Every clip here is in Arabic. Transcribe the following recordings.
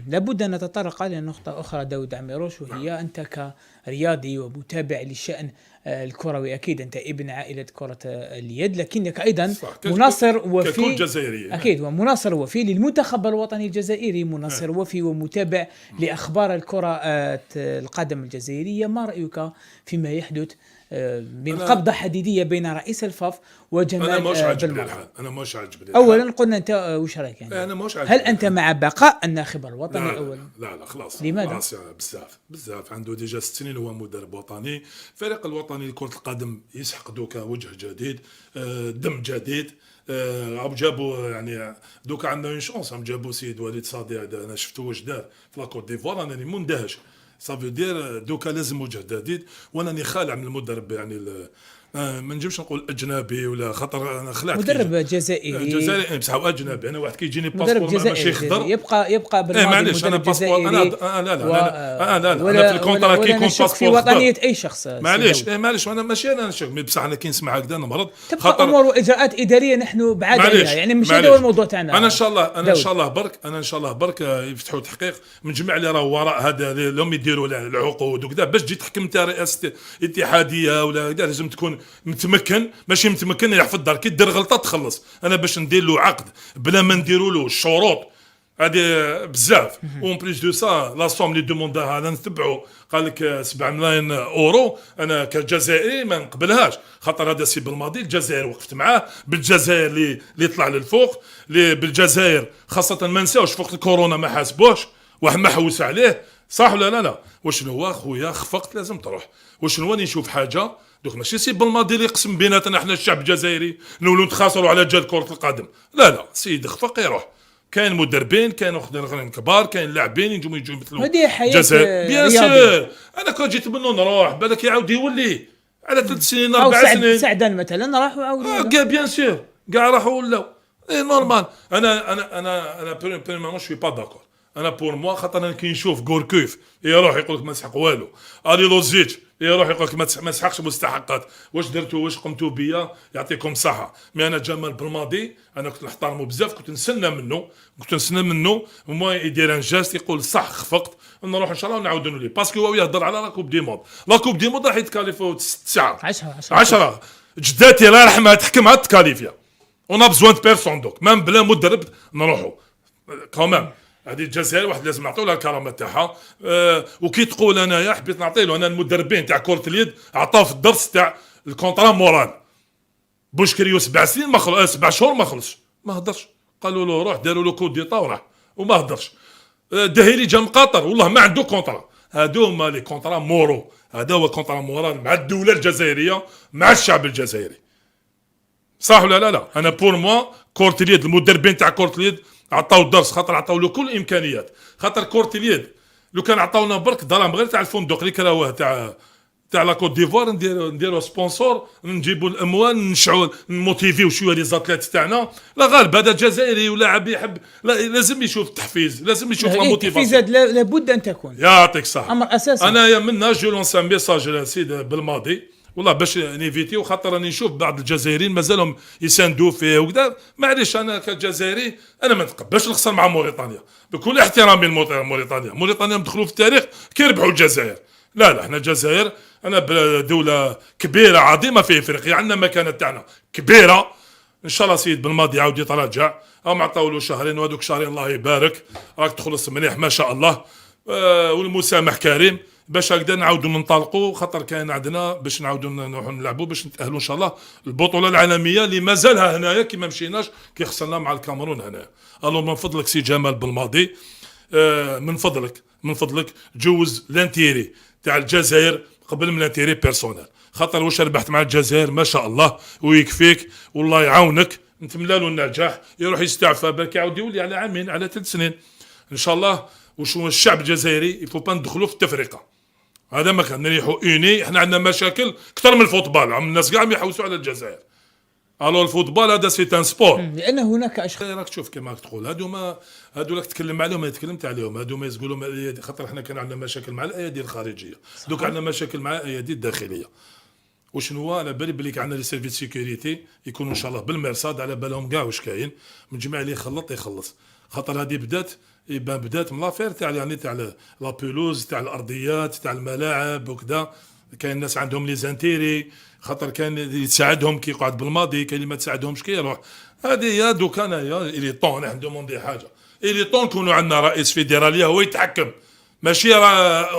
لابد أن نتطرق إلى نقطة أخرى داود عميروش، وهي أنت كرياضي ومتابع للشأن الكروي، أكيد أنت ابن عائلة كرة اليد، لكنك أيضا صح. مناصر ككل وفي. جزائري. أكيد، ومناصر وفي للمنتخب الوطني الجزائري، مناصر وفي ومتابع لأخبار الكرة القدم الجزائرية. ما رأيك فيما يحدث من قبضة حديدية بين رئيس الفاف وجمال أنا مش عاجبني بالماضي؟ الحال. أنا مش عاجبني. أولا قلنا أنت وش رأيك يعني؟ أنا مش عاجبني. هل أنت مع بقاء الناخب الوطني لا أولا؟ لا خلاص. لماذا؟ خلاص بزاف عنده ديجا 6 سنين هو مدرب وطني. الفريق الوطني لكرة القدم يسحق دوكا وجه جديد، دم جديد. عم جابوا يعني دوكا عندنا اون شونس، عم جابوا سيد وليد صادي هذا، انا شفتو واش دار في لاكوت ديفوار، انا ما ندهش صافي دير دوكا لازم وجه جديد. وانا خالع من المدرب يعني ما نجمش نقول اجنبي ولا خاطر انا خلعت مدرب جزائري بصح هو اجنبي. انا واحد كيجيني مدرب باسبور ماشي جزائري خضر يبقى بالماضي معليش انا مدرب باسبور جزائري. انا في الكونترا كيكون باسبور باسبور في وطنية أي شخص. معليش انا ماشي انا نشك بصح انا كي نسمع هكذا نمرض. تبقى امور واجراءات اداريه نحن بعاد عليها، يعني مش هذا هو الموضوع تاعنا. انا ان شاء الله برك يفتحوا تحقيق من جميع اللي راهو وراء هذا اللي هم يديروا العقود وكذا، باش تجي تحكم انت رئاسه اتحاديه ولا لازم تكون متمكن. ماشي متمكن يحفظ الدار، كي دير غلطه تخلص. انا باش ندير له عقد بلا ما نديروا له الشروط هذه بزاف. اون بليس دو سا لا سوم اللي دومونداها انا نتبعوا، قال لك 7 ملايين اورو. انا كجزائري ما نقبلهاش، خاطر هذا سي بالماضي الجزائر وقفت معاه، بالجزائر اللي طلع للفوق، اللي بالجزائر خاصه ما نساوش فوق الكورونا ما حاسبوش، واحد ما حوس عليه. صح ولا لا؟ وشنو هو خويا خفقت لازم تروح. وشنو هو نشوف حاجه دوك ماشي سي بالماضي اللي يقسم بيناتنا احنا الشعب الجزائري نولوا نتخاسروا على جال كره القدم. لا سيد خفق يروح. كاين مدربين، كاين اخرين كبار، كاين لاعبين يجوا يمثلوا الجزائر. بيان سور انا كون جيت منو نروح بالك يعاود يولي على 3 سنين 4 سنين. سعدان مثلا راحوا عاودوا. كاع بيان سور كاع راحوا ولاو نورمال. انا بريميرمون شوي با داكور. انا بور موا خاطر انا كي نشوف غوركوف يروح يقول لك ما نسحق والو، الي لوزيتش يروح يقول لك ما نسحقش مستحقات. واش درتوا واش قمتوا بيا يعطيكم صحه. مي انا جمال بالماضي انا كنت نحترمه بزاف، كنت نستنى منه وما يدير ان جاست يقول صح خفقت نروح ان شاء الله ونعاودوا ليه، باسكو هو يهضر على لاكوب دي مود. لاكوب دي مود راح يتكاليفوا 9 10 جداتي الله يرحمها تحكمها تكاليفيا. اون بزوان دو بيرسون دوك مام بلا مدرب نروحوا كمان. هذه الجزائر واحد لازم نعطيو لها الكرامه تاعها. وكي تقول انايا حبيت نعطي له انا المدربين تاع كره اليد عطاو في الدرس تاع الكونطرا مورال. بوشكريو 7 سنين ما خلص 7 شهور ما خلصش ما هضرش، قالوا له روح داروا له كود ديطا وراح وما هضرش. دهيلي جا مقاطر والله ما عنده كونطرا. هادو هما لي كونطرا مورو. هذا هو كونطرا مورال مع الدوله الجزائريه مع الشعب الجزائري. صح ولا لا؟ انا بور موا كره اليد المدربين تاع كره اليد عطاو الدرس، خاطر عطاو له كل الامكانيات. خاطر كره اليد لو كان عطاونا برك ظلام غير تاع الفندق اللي كراوه تاع لا كوت ديفوار نديرو سبونسور، نجيبوا الاموال نشعوا نموتيفيو شويه لي زاتليت تاعنا. لا غالب هذا جزائري ولاعب يحب لازم يشوف التحفيز، لازم يشوف لا موتيفاسيون. التحفيز لابد ان تكون. يعطيك الصحه. امر اساسي. انا يا منا جو لونس ان ميساج للسيد بالماضي والله باش نيفيتيو، خاطر راني نشوف بعض الجزائريين مازالهم يساندوا فيه وكذا. معليش انا كجزائري انا ما نتقبلش نخسر مع موريتانيا بكل احترامي موريتانيا مدخلوا في التاريخ كي ربحوا الجزائر. لا احنا الجزائر انا دولة كبيرة عظيمة في افريقيا، عندنا مكانة تاعنا كبيرة. ان شاء الله سيد بالماضي يعاود يتراجع، هم عطاو له شهرين وهذوك شهرين الله يبارك راك تخلص مليح ما شاء الله. والمسامح كريم باش هكذا نعاودوا ننطلقوا، خاطر كاين عندنا باش نعاودوا نروحوا نلعبوا باش نتاهلوا ان شاء الله البطوله العالميه اللي مازالها هنايا كي ما مشيناش كي خسرنا مع الكاميرون هنا. الو من فضلك سي جمال بالماضي من فضلك جوز لانتيري تاع الجزائر قبل من لانتيري بيرسونيل، خاطر واش ربحت مع الجزائر ما شاء الله ويكفيك والله يعاونك. نتمنى له النجاح يروح يستعفى بالك يعاود يولي على عامين على 3 سنين ان شاء الله. وشو الشعب الجزائري يفو با ندخلوا في التفرقه، هذا ما كان نريحوا اوني. احنا عندنا مشاكل اكثر من الفوتبال، عم الناس كاع يحوسوا على الجزائر. الو الفوتبال هذا سي ان سبور، لان هناك اشخاص راك تشوف كما تقول هادو راك تكلم عليهم ما تكلمت عليهم، هادو ما يقولوا خاطر احنا كان عندنا مشاكل مع الايادي الخارجيه، دوك عندنا مشاكل مع الايادي الداخليه. وشنو هو على بالي بليك عندنا لي سيرفيس سيكوريتي يكونوا ان شاء الله بالمرصاد على بالهم كاع واش كاين من جميع اللي يخلط يخلص، خاطر هذه بدات يبان بدات من لافير تاع يعني تاع لا بيلوز تاع الارضيات تاع الملاعب وكذا. كاين الناس عندهم لي زانتيري خاطر كان يساعدهم كي يقعد بالماضي، كاين اللي ما تساعدهمش كي يروح. هذه يا دوك انا يا الي طون انا ندوموندي حاجه، الي طون نكونوا عندنا رئيس فيدراليه هو يتحكم، ماشي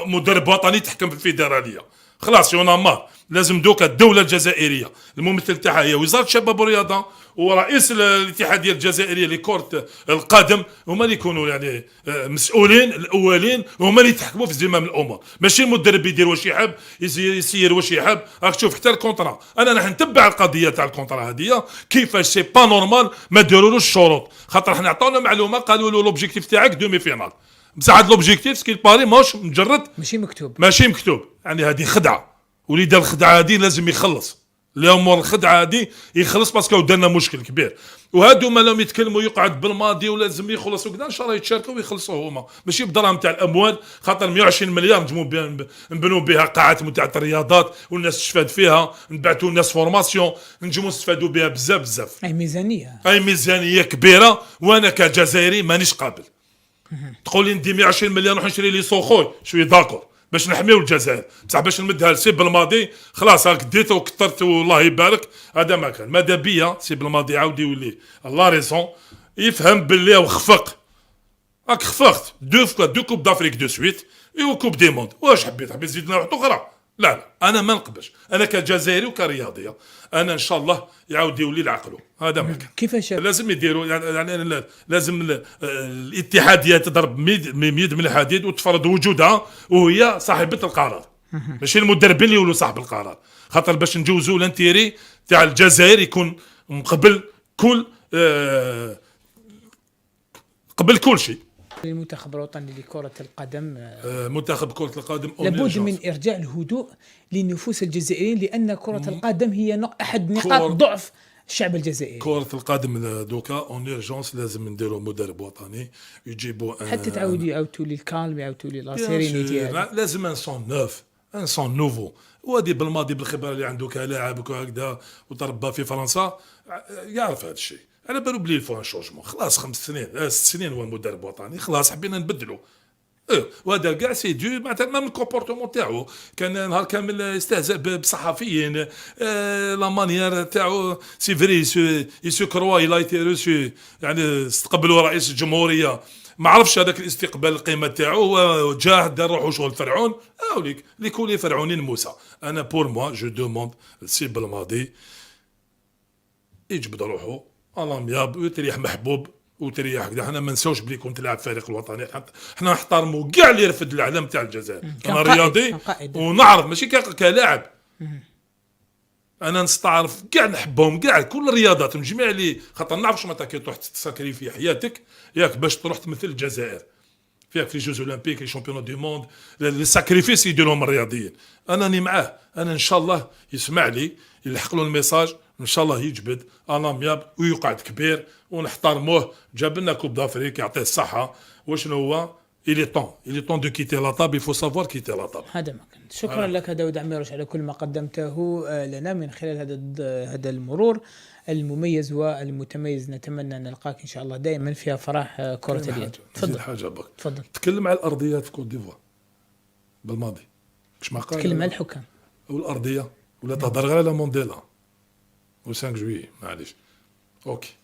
مدرب وطني يتحكم في الفيدراليه. خلاص يونا مار. لازم دوكا الدوله الجزائريه الممثل تاعها هي وزاره الشباب والرياضه، ورئيس الاتحاديه الجزائريه لكره القدم، هما اللي يكونوا يعني مسؤولين الاولين، وهما اللي يتحكموا في زمام الامور، ماشي المدرب يدير واش يحب يسير واش يحب. راك تشوف حتى الكونترا، انا راح نتبع القضيه تاع الكونترا هذه كيفاش سي با نورمال ما دارولوش الشروط، خاطر حنا عطاونا معلومه قالوا له لوبجيكتيف تاعك دومي فينال، بصح هذا لوبجيكتيف سكيل باري ماهوش مجرد، ماشي مكتوب يعني هذه خدعه، واللي دار الخدعه هذه لازم يخلص الامور، الخدعه هذه يخلص باسكو درنا مشكل كبير. وهادو ما لهم يتكلموا يقعد بالماضي ولازم يخلصوا كذا، ان شاء الله يتشاركوا ويخلصوا هما، ماشي بدراهم تاع الاموال، خاطر 120 مليار نجموا بها نبنوا بها قاعات متاع الرياضات والناس تستفاد فيها، نبعثوا الناس فورماسيون نجموا نستفادوا بها بزاف بزاف. اي ميزانيه كبيره، وانا كجزائري مانيش قابل تقول لي ندي 120 مليار نروح نشري لي سوخوي شوي داكور باش نحميو الجزائر، بصح باش نمدها لسي بالماضي خلاص راك ديت وكثرت والله يبارك، هذا ما كان. ماذا بيا سي بالماضي عاود يولي الله ريزون يفهم باللي وخفق، راك خفقت دو كوب دافريك دو سويت و كوب دي موند، واش حبيت تزيدنا واحد اخرى؟ لا انا ما نقبلش، انا كجزائري وكرياضيه انا ان شاء الله يعاود يولي العقل، هذا ما كان. كيفاش لازم يديروا يعني لازم الاتحاديه تضرب ميد من الحديد وتفرض وجودها وهي صاحبه القرار، ماشي المدربين اللي يولوا صاحب القرار، خاطر باش نجوزوا الانتيري تاع الجزائر يكون قبل كل شيء. المنتخب الوطني لكرة القدم منتخب كرة القدم لابد من إرجاع الهدوء لنفوس الجزائريين، لأن كرة القدم هي أحد نقاط ضعف الشعب الجزائري. كرة القدم دوكا اون اورجونس لازم نديروا مدرب وطني يجيبوا حتى يعاودوا لي الكالم، يعاودوا لي لا سيرينيتي، لازم ان سون نوف ان سون نوفو. وهذه بالماضي بالخبره اللي عنده كلاعب وهكذا وتربى في فرنسا يعرف هذا الشيء. انا بالو بلي الفو شونجمون، خلاص 5 سنين 6 سنين هو المدرب الوطني، خلاص حبينا نبدلوا. وهذا كاع سي دو معناتها من الكومبورتمون تاعو، كان نهار كامل يستهزأ بصحفيين، لا مانيير تاعو سي فري سو كروا الى ايتي روسو، يعني استقبلوا رئيس الجمهوريه ما عرفش هذاك الاستقبال القيمه تاعو، وجاه دار روحو شغل فرعون. اوليك لكل فرعون موسى. انا بور موا جو دوموند سي بالماضي يجبد روحو الامياب ويتريح محبوب وتريح كذا. حنا ما نساوش بلي كنت لاعب فريق الوطني، حنا نحترموا كاع اللي يرفد العلم تاع الجزائر. انا رياضي ونعرف ماشي كلاعب، انا نستعرف كاع نحبهم كاع كل الرياضات من جميع اللي، خاطر نعرف شنو تاكي تروح تسكري في حياتك ياك باش تروح تمثل الجزائر فيك في جوز اولمبيك لي شامبيون دو موند، لي ساكريفيس يديروهم الرياضيين. انني معاه، انا ان شاء الله يسمع لي يلحق له الميساج، ان شاء الله يجبد الامياب ويقعد كبير ونحترموه. جاب لنا كوب دافريك يعطيه الصحه. وشنو هو il est temps de quitter la table, il faut savoir quitter la table. هذا ما كان. شكرا لك داود عميروش على كل ما قدمته لنا من خلال هذا المرور المميز والمتميز. نتمنى ان نلقاك ان شاء الله دائما في افراح كرة اليد. تفضل. حاجه بك تفضل. تكلم على الارضيات في كوت ديفوار بالماضي، مش ما قال تكلم على الحكام والارضيه، ولا تهضر غير على مونديلا و 5 جويي معليش. اوكي.